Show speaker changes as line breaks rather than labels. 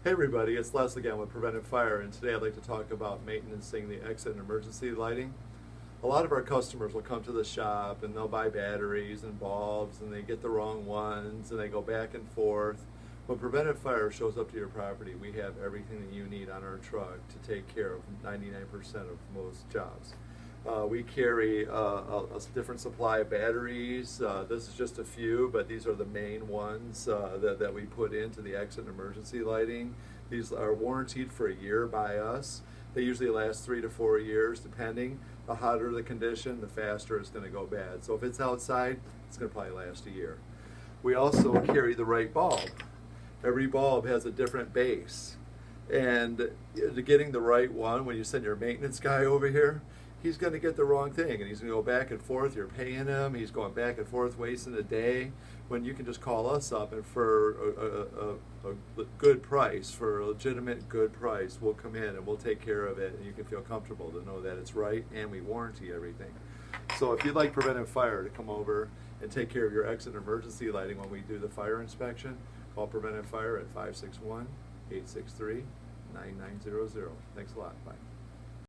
Hey everybody, it's Les again with Preventive Fire, and today I'd like to talk about maintaining the exit and emergency lighting. A lot of our customers will come to the shop and they'll buy batteries and bulbs and they get the wrong ones and they go back and forth. When Preventive Fire shows up to your property, we have everything that you need on our truck to take care of 99% of most jobs. We carry a different supply of batteries. This is just a few, but these are the main ones that we put into the exit and emergency lighting. These are warranted for a year by us. They usually last 3 to 4 years, depending. The hotter the condition, the faster it's going to go bad. So if it's outside, it's going to probably last a year. We also carry the right bulb. Every bulb has a different base. And getting the right one, when you send your maintenance guy over here, he's going to get the wrong thing and he's going to go back and forth. You're paying him, he's going back and forth, wasting a day, when you can just call us up and for a good price, for a legitimate good price, we'll come in and we'll take care of it, and you can feel comfortable to know that it's right and we warranty everything. So if you'd like Preventive Fire to come over and take care of your exit and emergency lighting when we do the fire inspection, call Preventive Fire at 561-863-9900. Thanks a lot. Bye.